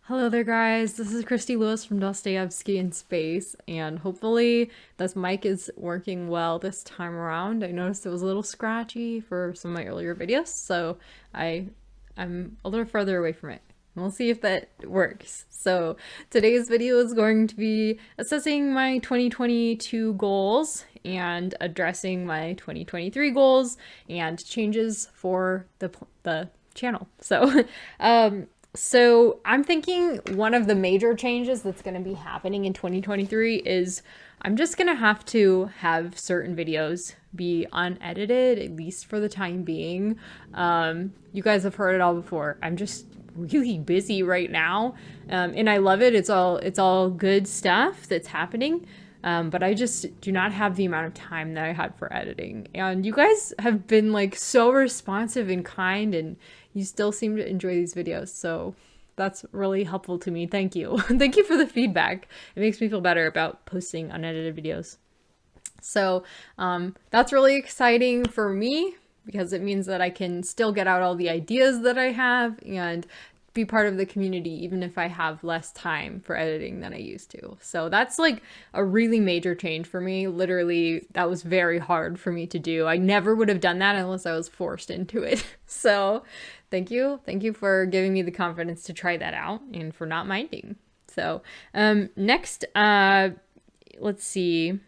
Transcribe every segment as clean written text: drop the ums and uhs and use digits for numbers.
Hello there, guys. This is Christy Lewis from Dostoevsky in Space, and hopefully this mic is working well this time around. I noticed it was a little scratchy for some of my earlier videos, so I'm a little further away from it. We'll see if that works. So today's video is going to be assessing my 2022 goals and addressing my 2023 goals and changes for the channel. So I'm thinking one of the major changes that's going to be happening in 2023 is I'm just going to have certain videos be unedited, at least for the time being. You guys have heard it all before. I'm just really busy right now, and I love it. It's all good stuff that's happening. But I just do not have the amount of time that I had for editing. And you guys have been like so responsive and kind, and you still seem to enjoy these videos. So that's really helpful to me. Thank you. Thank you for the feedback. It makes me feel better about posting unedited videos. So that's really exciting for me because it means that I can still get out all the ideas that I have and be part of the community even if I have less time for editing than I used to. So that's like a really major change for me. Literally, that was very hard for me to do. I never would have done that unless I was forced into it. So thank you. Thank you for giving me the confidence to try that out and for not minding. So next, let's see.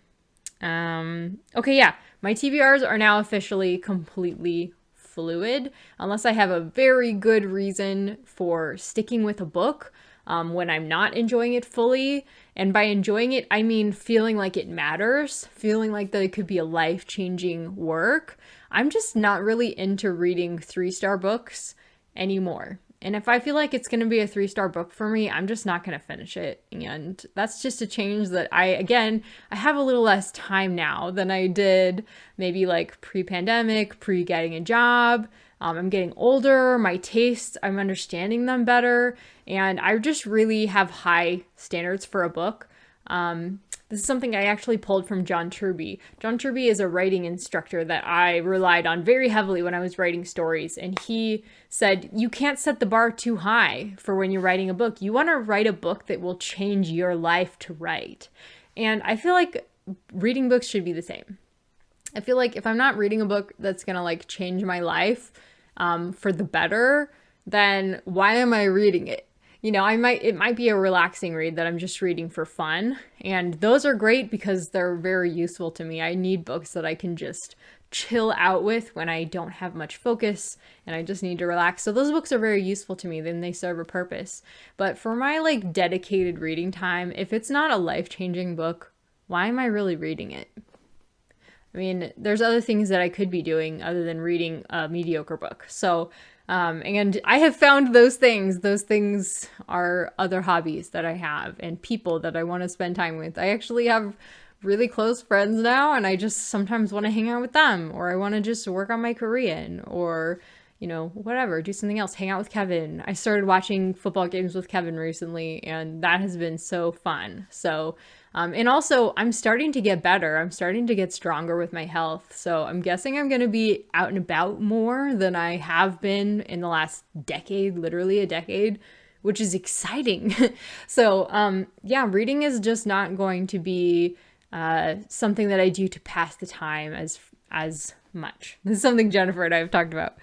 Okay, yeah, my TBRs are now officially completely fluid unless I have a very good reason for sticking with a book when I'm not enjoying it fully. And by enjoying it, I mean feeling like it matters, feeling like that it could be a life-changing work. I'm just not really into reading 3-star books anymore. And if I feel like it's going to be a 3-star book for me, I'm just not going to finish it. And that's just a change that I have a little less time now than I did maybe like pre-pandemic, pre-getting a job. I'm getting older, my tastes, I'm understanding them better. And I just really have high standards for a book. This is something I actually pulled from John Truby. John Truby is a writing instructor that I relied on very heavily when I was writing stories. And he said, you can't set the bar too high for when you're writing a book. You want to write a book that will change your life to write. And I feel like reading books should be the same. I feel like if I'm not reading a book that's going to like change my life for the better, then why am I reading it? You know, it might be a relaxing read that I'm just reading for fun. And those are great because they're very useful to me. I need books that I can just chill out with when I don't have much focus and I just need to relax. So those books are very useful to me. Then they serve a purpose. But for my like dedicated reading time, if it's not a life-changing book, why am I really reading it? I mean, there's other things that I could be doing other than reading a mediocre book. So and I have found those things. Those things are other hobbies that I have and people that I want to spend time with. I actually have really close friends now, and I just sometimes want to hang out with them, or I want to just work on my Korean, or, you know, whatever, do something else, hang out with Kevin. I started watching football games with Kevin recently, and that has been so fun. So, and also I'm starting to get better. I'm starting to get stronger with my health. So I'm guessing I'm going to be out and about more than I have been in the last decade, literally a decade, which is exciting. So, yeah, reading is just not going to be something that I do to pass the time as much. This is something Jennifer and I have talked about.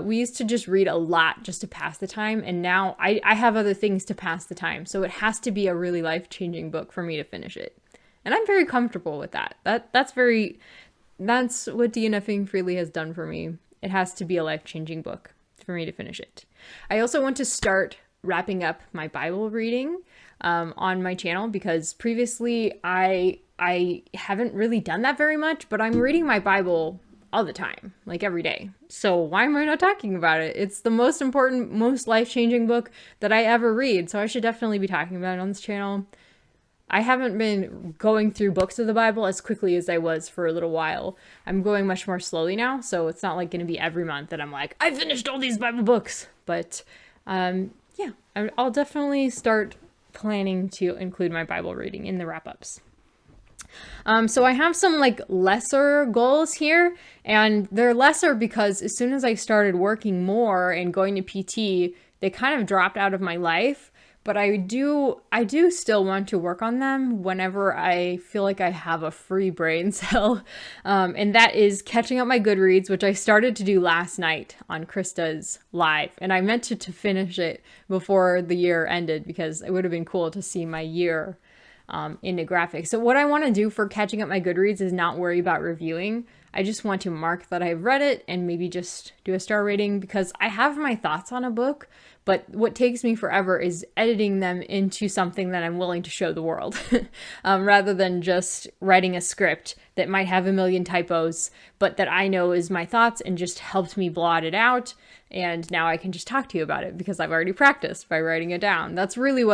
We used to just read a lot just to pass the time, and now I have other things to pass the time. So it has to be a really life-changing book for me to finish it. And I'm very comfortable with that. That's what DNFing freely has done for me. It has to be a life-changing book for me to finish it. I also want to start wrapping up my Bible reading on my channel because previously I haven't really done that very much, but I'm reading my Bible all the time, like every day. So why am I not talking about it? It's the most important, most life-changing book that I ever read. So I should definitely be talking about it on this channel. I haven't been going through books of the Bible as quickly as I was for a little while. I'm going much more slowly now. So it's not like going to be every month that I'm like, I finished all these Bible books. But yeah, I'll definitely start planning to include my Bible reading in the wrap-ups. So I have some like lesser goals here, and they're lesser because as soon as I started working more and going to PT, they kind of dropped out of my life. but I do still want to work on them whenever I feel like I have a free brain cell. And that is catching up my Goodreads, which I started to do last night on Krista's live. And I meant to finish it before the year ended because it would have been cool to see my year into graphics. So what I want to do for catching up my Goodreads is not worry about reviewing. I just want to mark that I've read it and maybe just do a star rating because I have my thoughts on a book, but what takes me forever is editing them into something that I'm willing to show the world rather than just writing a script that might have a million typos, but that I know is my thoughts and just helped me blot it out. And now I can just talk to you about it because I've already practiced by writing it down. That's really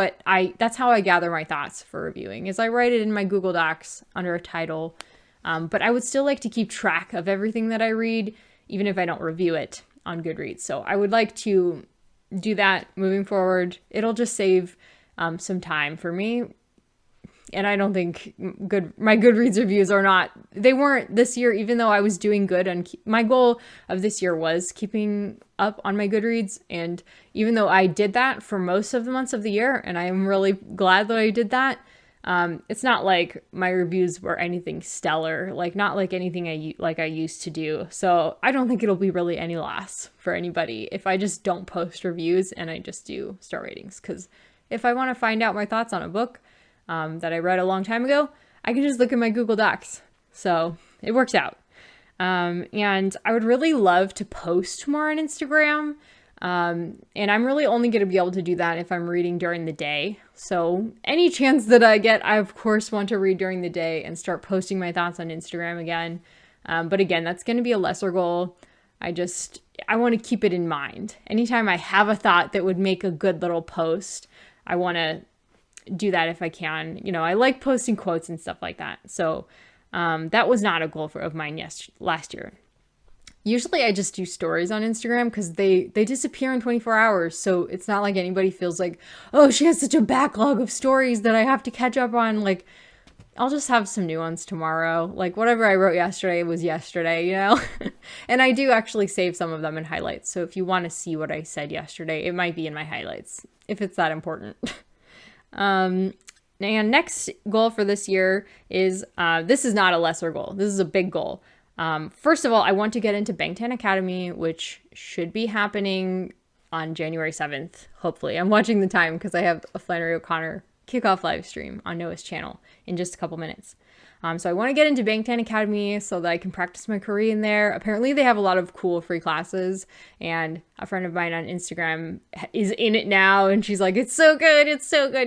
that's how I gather my thoughts for reviewing is I write it in my Google Docs under a title. But I would still like to keep track of everything that I read, even if I don't review it on Goodreads. So I would like to do that moving forward. It'll just save some time for me. And I don't think my Goodreads reviews they weren't this year, even though I was doing good. And my goal of this year was keeping up on my Goodreads. And even though I did that for most of the months of the year, and I am really glad that I did that, it's not like my reviews were anything stellar, like not like anything I used to do. So I don't think it'll be really any loss for anybody if I just don't post reviews and I just do star ratings. Because if I want to find out my thoughts on a book that I read a long time ago, I can just look at my Google Docs. So it works out. And I would really love to post more on Instagram. And I'm really only going to be able to do that if I'm reading during the day. So any chance that I get, I of course want to read during the day and start posting my thoughts on Instagram again. But again, that's going to be a lesser goal. I want to keep it in mind. Anytime I have a thought that would make a good little post, I want to do that if I can. You know, I like posting quotes and stuff like that. So that was not a goal of mine last year. Usually I just do stories on Instagram because they disappear in 24 hours. So it's not like anybody feels like, oh, she has such a backlog of stories that I have to catch up on. Like, I'll just have some new ones tomorrow. Like, whatever I wrote yesterday was yesterday, you know? And I do actually save some of them in highlights. So if you want to see what I said yesterday, it might be in my highlights if it's that important. And next goal for this year is, this is not a lesser goal. This is a big goal. First of all, I want to get into Bangtan Academy, which should be happening on January 7th. Hopefully. I'm watching the time because I have a Flannery O'Connor kickoff live stream on Noah's channel in just a couple minutes. So I want to get into Bangtan Academy so that I can practice my Korean there. Apparently they have a lot of cool free classes, and a friend of mine on Instagram is in it now, and she's like, it's so good,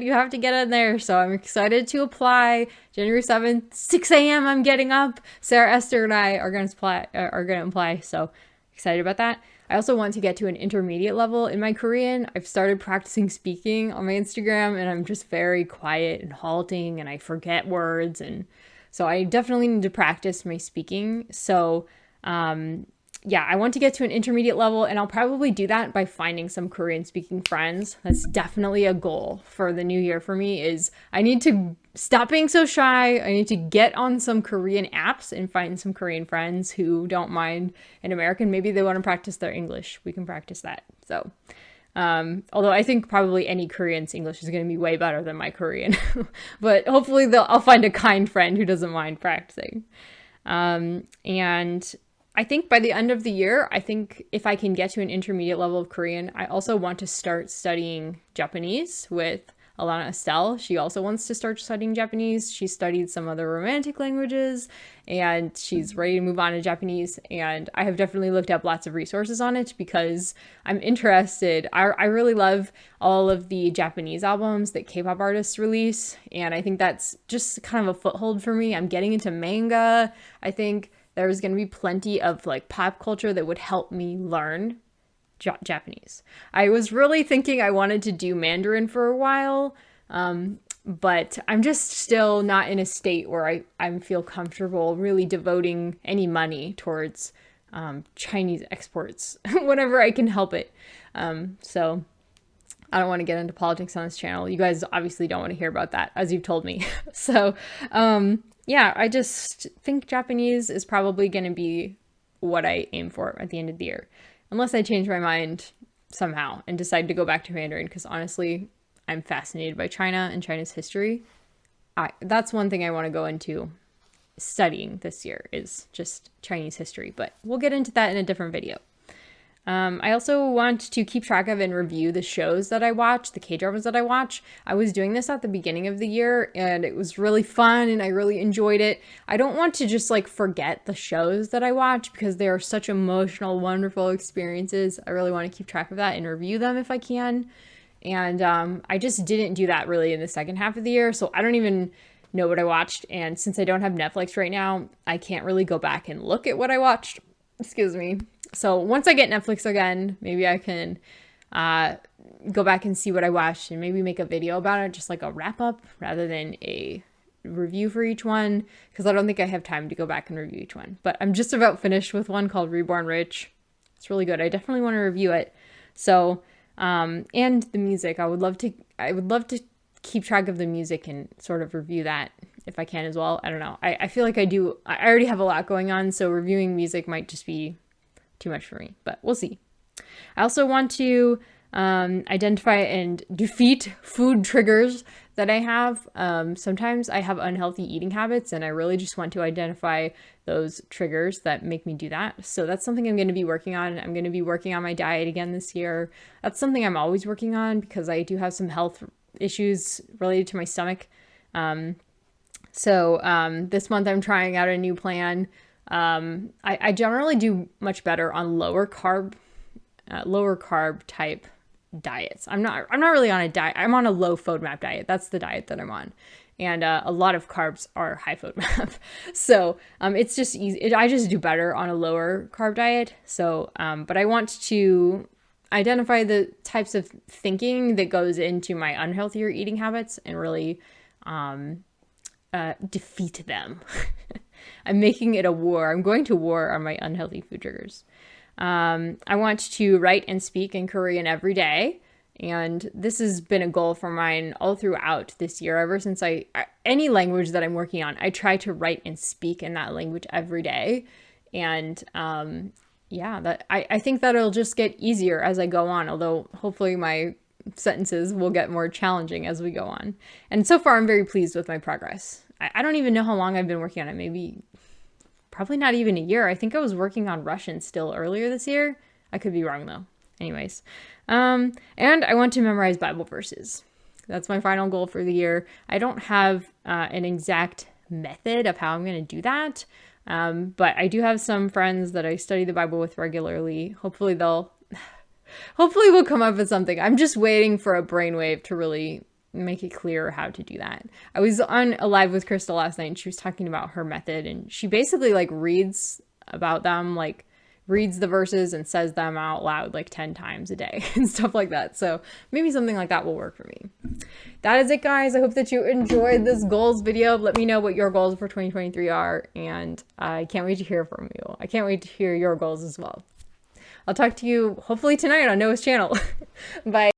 you have to get in there. So I'm excited to apply. January 7th, 6 a.m. I'm getting up. Sarah, Esther, and I are going to apply, so excited about that. I also want to get to an intermediate level in my Korean. I've started practicing speaking on my Instagram, and I'm just very quiet and halting, and I forget words, and so I definitely need to practice my speaking. So, yeah, I want to get to an intermediate level, and I'll probably do that by finding some Korean speaking friends. That's definitely a goal for the new year for me is I need to stop being so shy. I need to get on some Korean apps and find some Korean friends who don't mind an American. Maybe they want to practice their English. We can practice that. So, although I think probably any Korean's English is going to be way better than my Korean, but hopefully I'll find a kind friend who doesn't mind practicing. And I think by the end of the year, I think if I can get to an intermediate level of Korean, I also want to start studying Japanese with Alana Estelle. She also wants to start studying Japanese. She studied some other romantic languages and she's ready to move on to Japanese. And I have definitely looked up lots of resources on it because I'm interested. I really love all of the Japanese albums that K-pop artists release. And I think that's just kind of a foothold for me. I'm getting into manga. I think there's going to be plenty of like pop culture that would help me learn Japanese. I was really thinking I wanted to do Mandarin for a while, but I'm just still not in a state where I feel comfortable really devoting any money towards Chinese exports whenever I can help it. So I don't want to get into politics on this channel. You guys obviously don't want to hear about that, as you've told me. So yeah, I just think Japanese is probably going to be what I aim for at the end of the year. Unless I change my mind somehow and decide to go back to Mandarin, because honestly, I'm fascinated by China and China's history. That's one thing I want to go into studying this year, is just Chinese history, but we'll get into that in a different video. I also want to keep track of and review the shows that I watch, the K-dramas that I watch. I was doing this at the beginning of the year and it was really fun and I really enjoyed it. I don't want to just like forget the shows that I watch because they are such emotional, wonderful experiences. I really want to keep track of that and review them if I can. And I just didn't do that really in the second half of the year, so I don't even know what I watched. And since I don't have Netflix right now, I can't really go back and look at what I watched. Excuse me. So once I get Netflix again, maybe I can go back and see what I watched and maybe make a video about it, just like a wrap up rather than a review for each one, because I don't think I have time to go back and review each one. But I'm just about finished with one called Reborn Rich. It's really good. I definitely want to review it. So and the music, I would love to keep track of the music and sort of review that if I can as well. I don't know. I feel like I already have a lot going on, so reviewing music might just be too much for me, but we'll see. I also want to identify and defeat food triggers that I have. Sometimes I have unhealthy eating habits and I really just want to identify those triggers that make me do that. So that's something I'm going to be working on. I'm going to be working on my diet again this year. That's something I'm always working on because I do have some health issues related to my stomach. So this month I'm trying out a new plan. I generally do much better on lower carb type diets. I'm not really on a diet. I'm on a low FODMAP diet. That's the diet that I'm on. And a lot of carbs are high FODMAP. So it's just easy. I just do better on a lower carb diet. So, but I want to identify the types of thinking that goes into my unhealthier eating habits and really defeat them. I'm making it a war. I'm going to war on my unhealthy food triggers. I want to write and speak in Korean every day. And this has been a goal for mine all throughout this year. Ever since any language that I'm working on, I try to write and speak in that language every day. And I think that it'll just get easier as I go on, although hopefully my sentences will get more challenging as we go on. And so far, I'm very pleased with my progress. I don't even know how long I've been working on it. Probably not even a year. I think I was working on Russian still earlier this year. I could be wrong though. Anyways, and I want to memorize Bible verses. That's my final goal for the year. I don't have an exact method of how I'm going to do that. But I do have some friends that I study the Bible with regularly. Hopefully we'll come up with something. I'm just waiting for a brainwave to really make it clear how to do that. I was on a live with Crystal last night and she was talking about her method, and she basically like reads about them, like reads the verses and says them out loud like 10 times a day and stuff like that. So maybe something like that will work for me. That is it, guys. I hope that you enjoyed this goals video. Let me know what your goals for 2023 are, and I can't wait to hear from you. I can't wait to hear your goals as well. I'll talk to you hopefully tonight on Noah's channel. Bye.